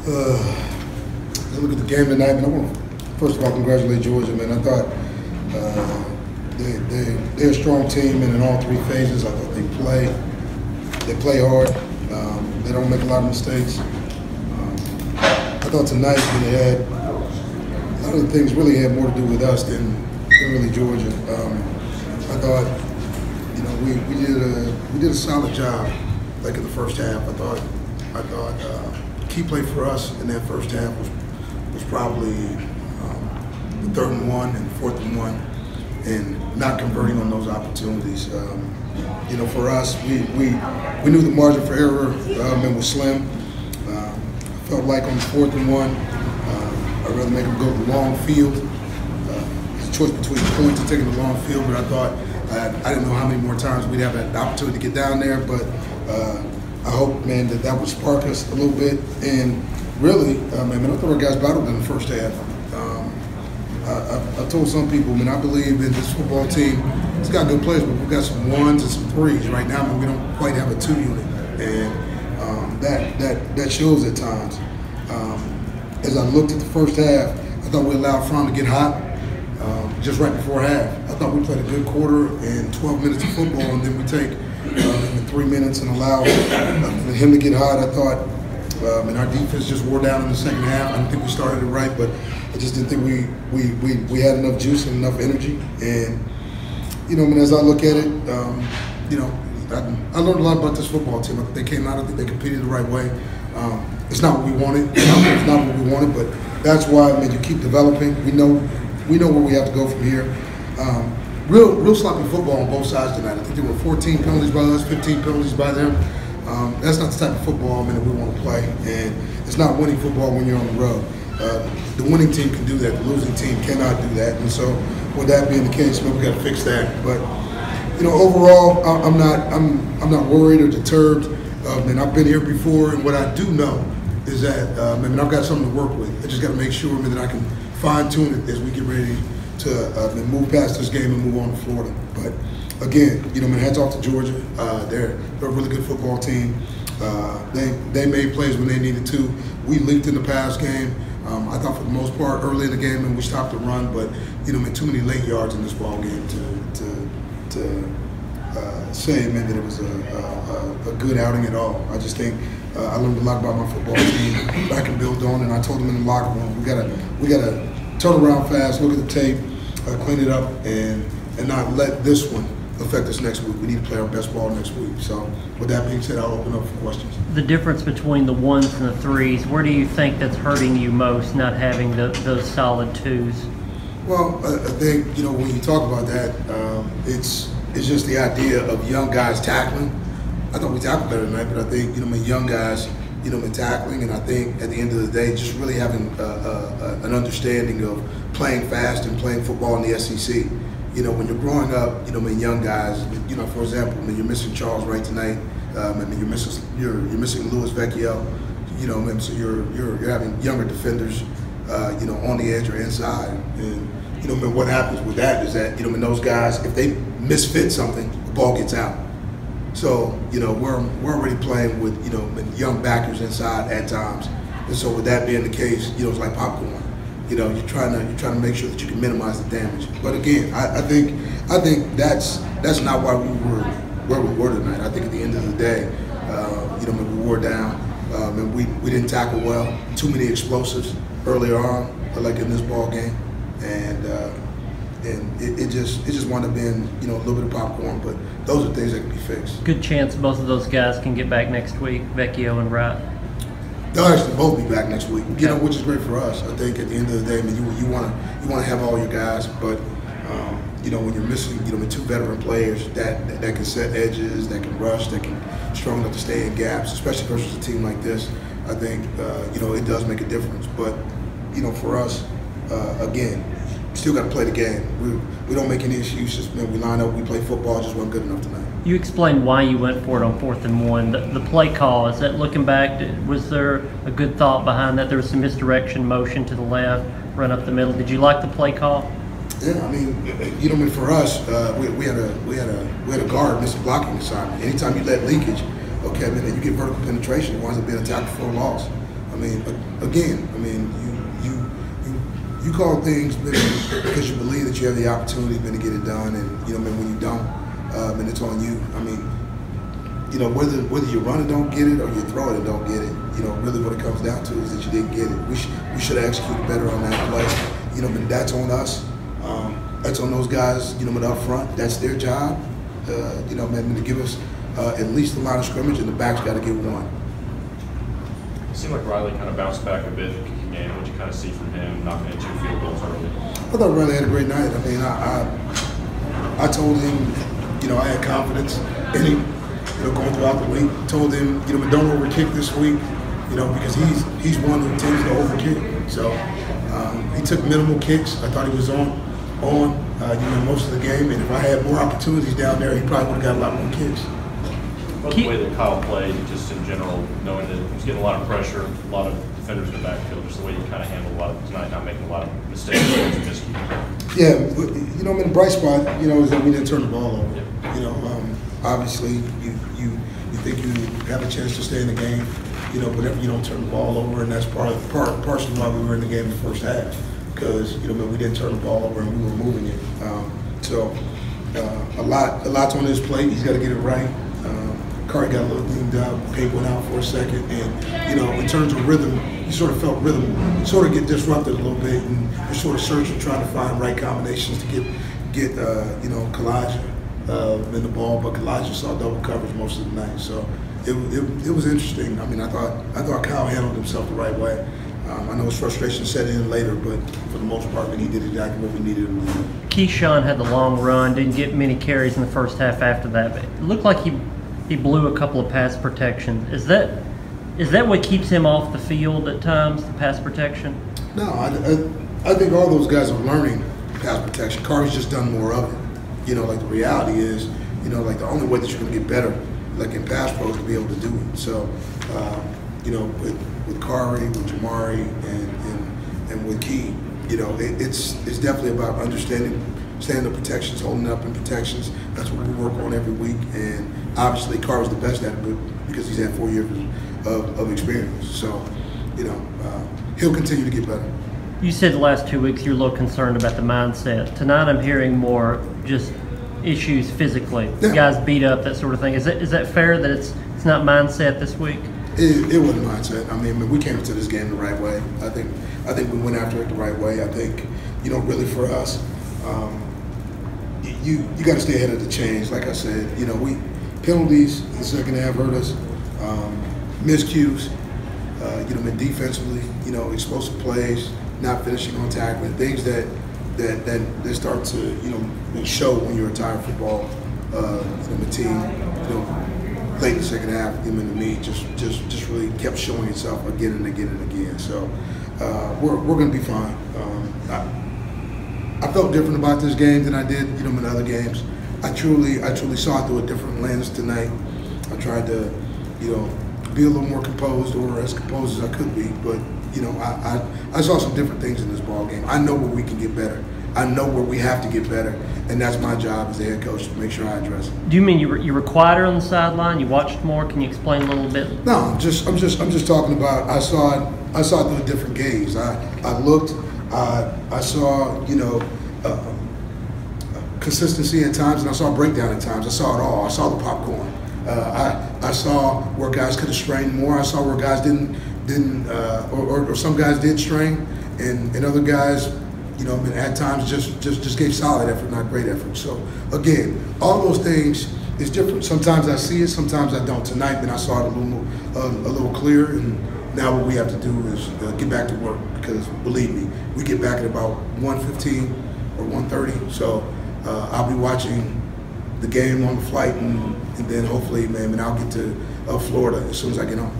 As I look at the game tonight, man, I want to first of all congratulate Georgia, man. I thought they're a strong team, and in all three phases, I thought they play hard. They don't make a lot of mistakes. I thought tonight they had a lot of the things really had more to do with us than really Georgia. I thought we did a solid job, like in the first half. I thought key play for us in that first half was probably the 3rd and 1 and 4th and 1, and not converting on those opportunities. For us, we knew the margin for error and was slim. I felt like on the 4th and 1, I'd rather make them go the long field. It's a choice between points and taking the long field, but I thought I didn't know how many more times we'd have an opportunity to get down there, but I hope, man, that would spark us a little bit. And really, man, I thought our guys battled in the first half. I told some people, man, I believe in this football team. It's got good players, but we've got some 1s and some 3s right now. But we don't quite have a 2 unit, and that shows at times. As I looked at the first half, I thought we allowed Fromm to get hot just right before half. I thought we played a good quarter and 12 minutes of football, and then we take 3 minutes and allow him to get hot. I thought, and our defense just wore down in the second half. I didn't think we started it right, but I just didn't think we had enough juice and enough energy. And as I look at it, I learned a lot about this football team. They came out. I think they competed the right way. It's not what we wanted. It's not what we wanted, but that's why, man, you keep developing. We know where we have to go from here. Real sloppy football on both sides tonight. I think there were 14 penalties by us, 15 penalties by them. That's not the type of football, man, that we want to play. And it's not winning football when you're on the road. The winning team can do that. The losing team cannot do that. And so, with that being the case, man, we got to fix that. But overall, I'm not worried or deterred. And I've been here before, and what I do know is that I've got something to work with. I just got to make sure, man, that I can fine-tune it as we get ready to move past this game and move on to Florida. But again, hats off to Georgia. They're a really good football team. They made plays when they needed to. We leaked in the pass game. I thought for the most part early in the game, and we stopped the run, but too many late yards in this ball game to say, man, that it was a good outing at all. I just think I learned a lot about my football team that I can build on, and I told them in the locker room, we gotta turn around fast, look at the tape, clean it up, and not let this one affect us next week. We need to play our best ball next week. So with that being said, I'll open up for questions. The difference between the 1s and the 3s, where do you think that's hurting you most, not having those solid 2s? Well, I think, when you talk about that, it's just the idea of young guys tackling. I thought we tackled better tonight, but I think, young guys, tackling, and I think at the end of the day, just really having an understanding of playing fast and playing football in the SEC. When you're growing up, young guys, for example, you're missing Charles Wright tonight. You're missing Louis Vecchio. So you're having younger defenders, on the edge or inside. And what happens with that is that those guys, if they misfit something, the ball gets out. So we're already playing with young backers inside at times. And so with that being the case, it's like popcorn. You're trying to make sure that you can minimize the damage. But again, I think that's not why we were where we were tonight. I think at the end of the day, we wore down, and we didn't tackle well. Too many explosives earlier on, like in this ball game, and it just wound up being a little bit of popcorn. But those are things that can be fixed. Good chance both of those guys can get back next week, Vecchio and Wright. They'll actually both be back next week, okay. Which is great for us. I think at the end of the day, you want to have all your guys, but when you're missing, two veteran players that can set edges, that can rush, that can strong enough to stay in gaps, especially versus a team like this, I think it does make a difference. But for us, again, still got to play the game. We don't make any excuses. Man, we line up, we play football. Just wasn't good enough tonight. You explained why you went for it on 4th and 1. The play call, is that looking back, was there a good thought behind that? There was some misdirection, motion to the left, run up the middle. Did you like the play call? Yeah, for us, we had a guard miss a blocking assignment. Anytime you let leakage, okay, then you get vertical penetration, it winds up being a tackle for a loss. I mean, again, I mean, you call things because you believe that you have the opportunity to get it done, and you know, when you don't, and it's on you. I mean, you know, whether you run and don't get it or you throw it and don't get it, you know, really what it comes down to is that you didn't get it. We should have executed better on that play. You know, but that's on us. That's on those guys. You know, up front, that's their job. You know, man, to give us at least the line of scrimmage, and the back's got to get one. It seemed like Riley kind of bounced back a bit in the kicking game. What did you kind of see from him knocking in 2 field goals early? I thought Riley had a great night. I mean, I told him, you know, I had confidence in him, you know, going throughout the week. Told him, you know, don't overkick this week, you know, because he's one who tends to overkick. So he took minimal kicks. I thought he was on you know, most of the game, and if I had more opportunities down there, he probably would have got a lot more kicks. What's the way that Kyle played, just in general, knowing that he was getting a lot of pressure, a lot of defenders in the backfield, just the way you kind of handled a lot of tonight, not making a lot of mistakes? Yeah, you know, I mean, the bright spot, you know, is that we didn't turn the ball over. Yeah. You know, obviously, you think you have a chance to stay in the game, you know, whenever you don't turn the ball over, and that's partially why we were in the game in the first half, because, you know, we didn't turn the ball over and we were moving it. So a lot's on his plate. He's got to get it right. Curry got a little cleaned up, Pink went out for a second, and, you know, in terms of rhythm, you sort of felt rhythm sort of get disrupted a little bit, and you're sort of searching, trying to find right combinations to get you know, Collage in the ball, but Collage saw double coverage most of the night, so it was interesting. I mean, I thought Kyle handled himself the right way. I know his frustration set in later, but for the most part, he did exactly what we needed him to do. Keyshawn had the long run, didn't get many carries in the first half after that, but it looked like he blew a couple of pass protections. Is that what keeps him off the field at times, the pass protection? No, I think all those guys are learning pass protection. Carter's just done more of it. You know, like the reality is, you know, like the only way that you're going to get better, like in pass pro, is to be able to do it. So, you know, with Kari, with Jamari, and with Key, you know, it's definitely about understanding the protections, holding up in protections. That's what we work on every week, and obviously Kari's the best at it because he's had 4 years of experience. So, you know, he'll continue to get better. You said the last 2 weeks you're a little concerned about the mindset. Tonight I'm hearing more just issues physically. Yeah. Guys beat up, that sort of thing. Is that fair that it's not mindset this week? It wasn't mindset. I mean, we came into this game the right way. I think we went after it the right way. I think, you know, really for us, you got to stay ahead of the change. Like I said, you know, penalties in the second half hurt us. Miscues, you know, defensively, you know, explosive plays, not finishing on tackling, things that start to, you know, show when you're a tired football team. You know, late in the second half, him and me just really kept showing itself again and again and again. So we're going to be fine. I felt different about this game than I did, you know, in other games. I truly saw it through a different lens tonight. I tried to, you know, be a little more composed, or as composed as I could be. But, you know, I saw some different things in this ball game. I know where we can get better. I know where we have to get better, and that's my job as the head coach to make sure I address it. Do you mean you were quieter on the sideline? You watched more? Can you explain a little bit? No, I'm just talking about. I saw it through a different gaze. I looked. I saw, you know, consistency at times, and I saw breakdown at times. I saw it all. I saw the popcorn. I saw where guys could have strained more. I saw where guys didn't, or some guys did strain, and other guys, you know, at times just gave solid effort, not great effort. So again, all those things is different. Sometimes I see it, sometimes I don't. Tonight, then I saw it a little clearer, and now what we have to do is get back to work, because believe me, we get back at about 1:15 or 1:30. So I'll be watching the game on the flight, and then hopefully, man, I'll get to Florida as soon as I get home.